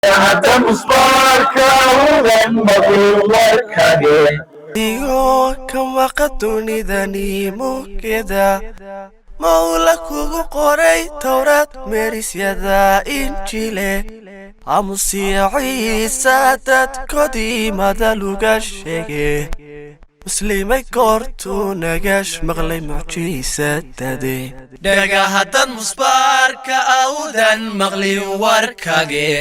حتى مصبارك ومضيورك Digo kan waqadunidani mukeda Mawla kugu qoray Tawraad meerisyada Injile Amusiya Ciisa dadkoodii madaluga sheege Muslimay goortuu nagash maqlay mucjisadade dhagahadan musbaarka awdan maqlin warkage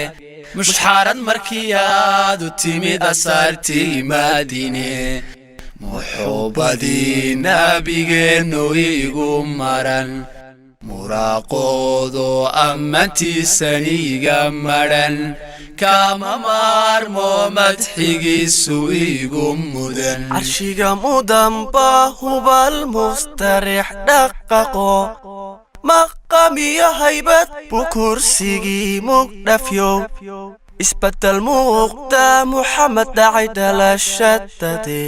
mushxarad markii aad u timid asaartii Madiine muxuubadii nabigeenu igu maran muraaqoodo ammaantiisaniga maran kama maarmo madxigiisu igu mudan carshiga mudan baa hubal mustarix dhaqaqo maqamiyo haybad buu kursigii mugdhafyow isbedel muuqda Muxamed dhacay dhalashadade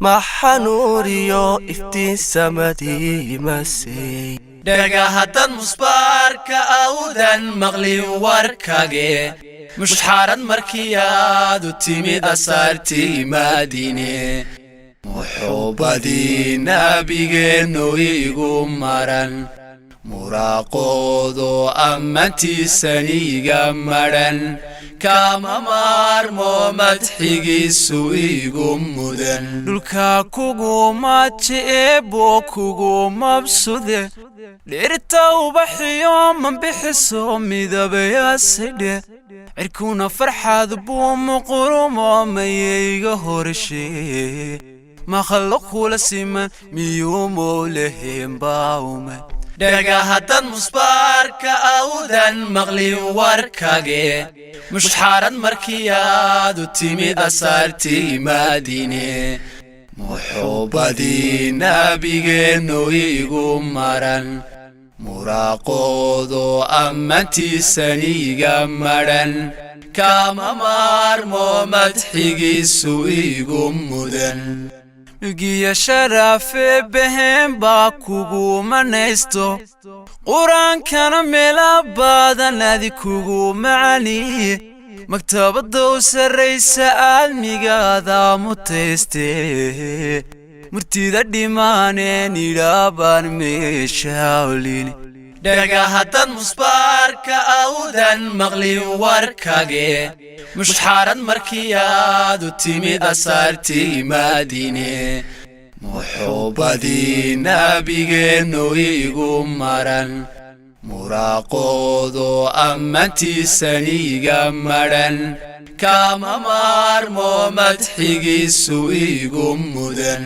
maxanuuriyo iftiin samadii masey dhagahadan musbaarka awdan maqlin warkage mushxarad markii aad u timid asaartii Madiine muxuubadii nabigeenu igu maran muraaqoodo ammaantiisaniga maran kama maarmo madxigiisu igu mudan dhulka kuguma jeebo kuguma mabsude dhirta ubaxiyo manbixiso midabayaasidhe cirkuna farxad buu muqurumo mayayga horshee makhluuq kula siman miyuu mooleheen baawme dhagahadan musbaarka awdan maqlin warkage mushxarad markii aad u timid asaartii Madiine muxuubadii nabigeenu igu maran muraaqoodo ammaantiisaniga maran kama maarmo madxigiisu igu mudan milgiya sharafe behen baa kugu manaysto quraankana meela badan adi kugu macaniye maktabada u sarraysa aadmigaada mutayste murtida dhimaaneen idhaabaan meeshaolini dhagahadan musbaarka awdan maqlin warkage mushxarad markii aad u timid asaartii Madiine muxuubadii nabigeenu igu maran muraaqoodo ammaantiisaniga maran kama maarmo madxigiisu igu mudan